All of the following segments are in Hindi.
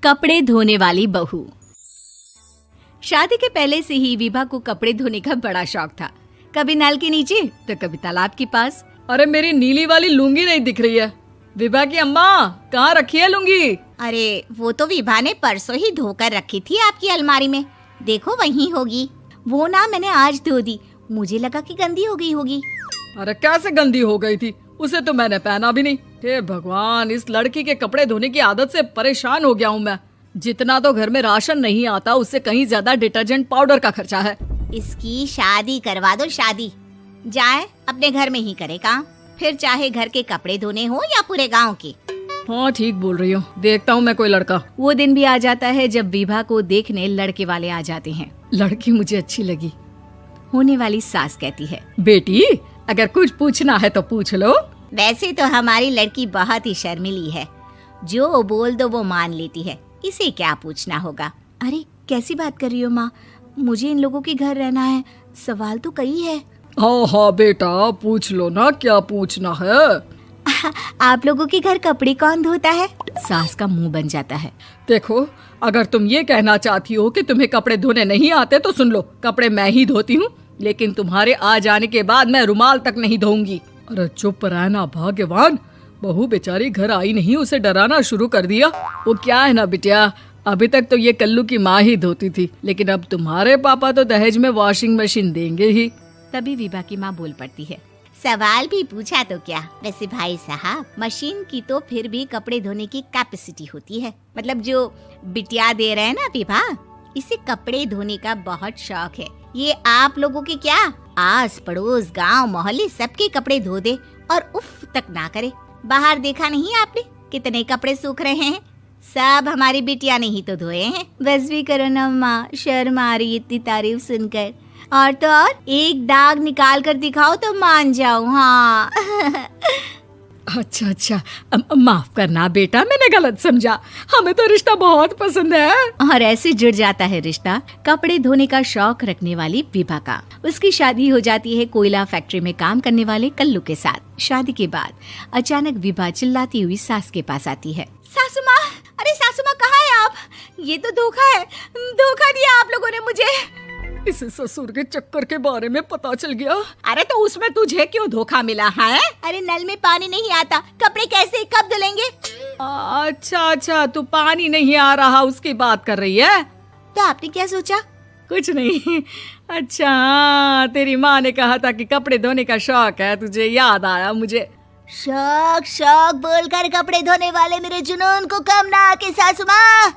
कपड़े धोने वाली बहू। शादी के पहले से ही विभा को कपड़े धोने का बड़ा शौक था। कभी नल के नीचे तो कभी तालाब के पास। अरे मेरी नीली वाली लुंगी नहीं दिख रही है। विभा की अम्मा, कहाँ रखी है लुंगी? अरे वो तो विभा ने परसों ही धोकर रखी थी आपकी अलमारी में, देखो वहीं होगी। वो ना मैंने आज धो दी, मुझे लगा कि गंदी हो गई होगी। अरे कैसे गंदी हो गई थी? उसे तो मैंने पहना भी नहीं। हे भगवान, इस लड़की के कपड़े धोने की आदत से परेशान हो गया हूँ मैं। जितना तो घर में राशन नहीं आता, उससे कहीं ज्यादा डिटर्जेंट पाउडर का खर्चा है। इसकी शादी करवा दो, शादी जाए अपने घर में ही करे काम, फिर चाहे घर के कपड़े धोने हो या पूरे गांव के। हाँ ठीक बोल रही हूँ, देखता हूँ मैं कोई लड़का। वो दिन भी आ जाता है जब विभा को देखने लड़के वाले आ जाते हैं। लड़की मुझे अच्छी लगी। होने वाली सास कहती है, बेटी अगर कुछ पूछना है तो पूछ लो। वैसे तो हमारी लड़की बहुत ही शर्मीली है, जो बोल दो वो मान लेती है, इसे क्या पूछना होगा। अरे कैसी बात कर रही हो माँ, मुझे इन लोगों के घर रहना है, सवाल तो कई है। हाँ हाँ बेटा, पूछ लो ना, क्या पूछना है। आप लोगों के घर कपड़े कौन धोता है? सास का मुंह बन जाता है। देखो, अगर तुम ये कहना चाहती हो कि तुम्हें कपड़े धोने नहीं आते तो सुन लो, कपड़े मैं ही धोती हूँ, लेकिन तुम्हारे आ जाने के बाद मैं रुमाल तक नहीं धोऊंगी। अरे चुप रहना भाग्यवान, बहू बेचारी घर आई नहीं, उसे डराना शुरू कर दिया। वो क्या है ना बिटिया, अभी तक तो ये कल्लू की माँ ही धोती थी, लेकिन अब तुम्हारे पापा तो दहेज में वॉशिंग मशीन देंगे ही। तभी विभा की माँ बोल पड़ती है, सवाल भी पूछा तो क्या। वैसे भाई साहब, मशीन की तो फिर भी कपड़े धोने की कैपेसिटी होती है। मतलब जो बिटिया दे रहे हैं ना विभा, इसे कपड़े धोने का बहुत शौक है। ये आप लोगों के क्या, आस पड़ोस गांव मोहल्ले सबके कपड़े धो दे और उफ तक ना करे। बाहर देखा नहीं आपने कितने कपड़े सूख रहे हैं? सब हमारी बिटिया ने ही तो धोए हैं। बस भी करो ना माँ, शर्म आ रही इतनी तारीफ सुनकर। और तो और एक दाग निकाल कर दिखाओ तो मान जाऊं। हाँ अच्छा, माफ करना बेटा, मैंने गलत समझा। हमें तो रिश्ता बहुत पसंद है। और ऐसे जुड़ जाता है रिश्ता कपड़े धोने का शौक रखने वाली विभा का। उसकी शादी हो जाती है कोयला फैक्ट्री में काम करने वाले कल्लू के साथ। शादी के बाद अचानक विभा चिल्लाती हुई सास के पास आती है। सासू माँ, अरे सासू माँ कहाँ है आप? ये तो धोखा है, धोखा दिया आप लोगों ने मुझे। इसे ससुर के चक्कर के बारे में पता चल गया। अरे तो उसमें तुझे क्यों धोखा मिला है? अरे नल में पानी नहीं आता, कपड़े कैसे कब धुलेंगे? अच्छा, तू पानी नहीं आ रहा उसकी बात कर रही है। तो आपने क्या सोचा? कुछ नहीं। अच्छा, तेरी माँ ने कहा था कि कपड़े धोने का शौक है तुझे, याद आया मुझे। शौक बोलकर कपड़े धोने वाले मेरे जुनून को कम ना आके सासू माँ,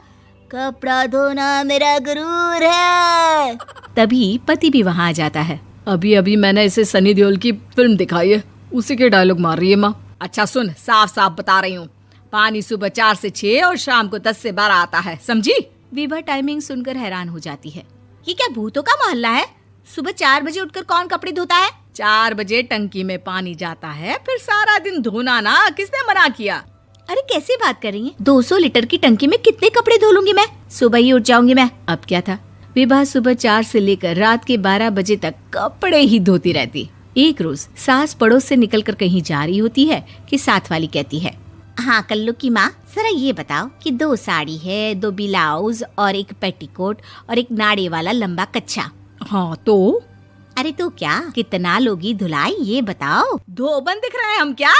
कपड़ा धोना मेरा गुरूर है। तभी पति भी वहाँ आ जाता है। अभी मैंने इसे सनी देओल की फिल्म दिखाई है, उसी के डायलॉग मार रही है माँ। अच्छा सुन, साफ साफ बता रही हूँ, पानी सुबह 4 से 6 और शाम को 10 से 12 आता है, समझी? विभा टाइमिंग सुनकर हैरान हो जाती है। ये क्या भूतों का मोहल्ला है? सुबह 4 बजे उठकर कौन कपड़े धोता है? 4 बजे टंकी में पानी जाता है, फिर सारा दिन धोना ना, किसने मना किया? अरे कैसी बात कर रही हैं? 200 लीटर की टंकी में कितने कपड़े धो लूंगी मैं? सुबह ही उठ जाऊंगी मैं। अब क्या था, विभा सुबह 4 से लेकर रात के 12 बजे तक कपड़े ही धोती रहती। एक रोज सास पड़ोस से निकलकर कहीं जा रही होती है कि साथ वाली कहती है, हाँ कल्लू की माँ, जरा ये बताओ कि 2 साड़ी है, 2 ब्लाउज और एक पेटीकोट और एक नाड़े वाला लंबा कच्छा। हाँ तो? अरे तो क्या, कितना लोगी धुलाई ये बताओ। धोबन दिख रहे हैं हम क्या?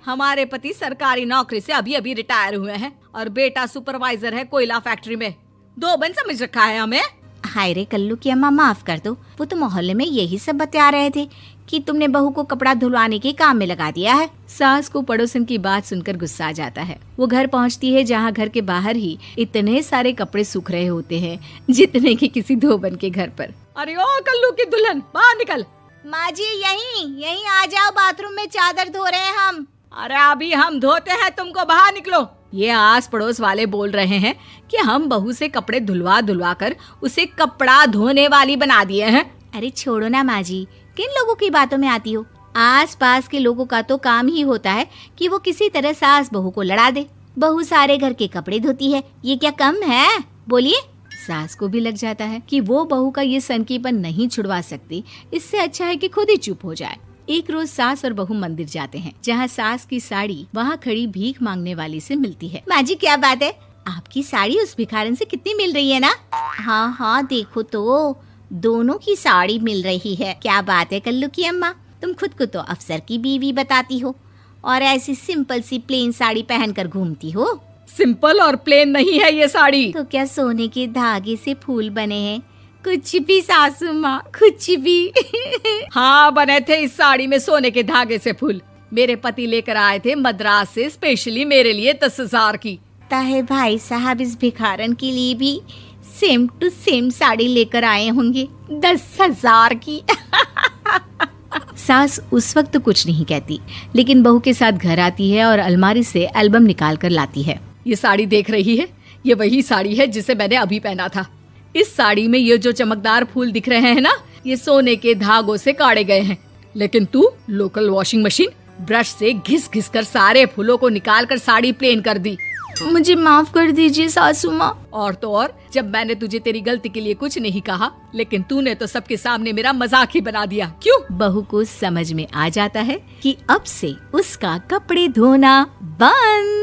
हमारे पति सरकारी नौकरी से अभी रिटायर हुए हैं और बेटा सुपरवाइजर है कोयला फैक्ट्री में। धोबन समझ रखा है हमें? हाय रे कल्लू की अम्मा, माफ कर दो, वो तो मोहल्ले में यही सब बता रहे थे कि तुमने बहू को कपड़ा धुलवाने के काम में लगा दिया है। सास को पड़ोसन की बात सुनकर गुस्सा आ जाता है। वो घर पहुंचती है जहां घर के बाहर ही इतने सारे कपड़े सूख रहे होते हैं जितने कि किसी धोबन के घर पर। अरे ओ कल्लू की दुल्हन, बाहर निकल। माँ जी यहीं आ जाओ, बाथरूम में चादर धो रहे हैं हम। अरे अभी हम धोते हैं, तुमको बाहर निकलो। ये आस पड़ोस वाले बोल रहे हैं कि हम बहू से कपड़े धुलवा कर उसे कपड़ा धोने वाली बना दिए हैं। अरे छोड़ो ना माँ जी, किन लोगों की बातों में आती हो? आस पास के लोगों का तो काम ही होता है कि वो किसी तरह सास बहू को लड़ा दे। बहू सारे घर के कपड़े धोती है, ये क्या कम है? बोलिए। सास को भी लग जाता है कि वो बहू का ये सनकीपन नहीं छुड़वा सकती, इससे अच्छा है कि खुद ही चुप हो जाए। एक रोज सास और बहू मंदिर जाते हैं, जहाँ सास की साड़ी वहाँ खड़ी भीख मांगने वाली से मिलती है। माँ जी क्या बात है, आपकी साड़ी उस भिखारन से कितनी मिल रही है ना? हाँ हाँ, देखो तो दोनों की साड़ी मिल रही है। क्या बात है कल्लू की अम्मा, तुम खुद को तो अफसर की बीवी बताती हो और ऐसी सिंपल सी प्लेन साड़ी पहनकर घूमती हो। सिंपल और प्लेन नहीं है ये साड़ी। तो क्या सोने के धागे से फूल बने हैं? कुछ भी सासू माँ, कुछ भी। हाँ, बने थे इस साड़ी में सोने के धागे से फूल। मेरे पति लेकर आए थे मद्रास से स्पेशली मेरे लिए 10,000 की। ताहे भाई साहब इस भिखारन के लिए भी सेम टू सेम साड़ी लेकर आए होंगे 10,000 की। सास उस वक्त कुछ नहीं कहती, लेकिन बहू के साथ घर आती है और अलमारी से एल्बम निकाल कर लाती है। ये साड़ी देख रही है, ये वही साड़ी है जिसे मैंने अभी पहना था। इस साड़ी में ये जो चमकदार फूल दिख रहे हैं ना, ये सोने के धागों से काढ़े गए हैं। लेकिन तू लोकल वॉशिंग मशीन ब्रश से घिस घिस कर सारे फूलों को निकाल कर साड़ी प्लेन कर दी। मुझे माफ कर दीजिए सासू माँ। और तो और, जब मैंने तुझे तेरी गलती के लिए कुछ नहीं कहा, लेकिन तूने तो सबके सामने मेरा मजाक ही बना दिया। क्यों? बहू को समझ में आ जाता है कि अब से उसका कपड़े धोना बंद।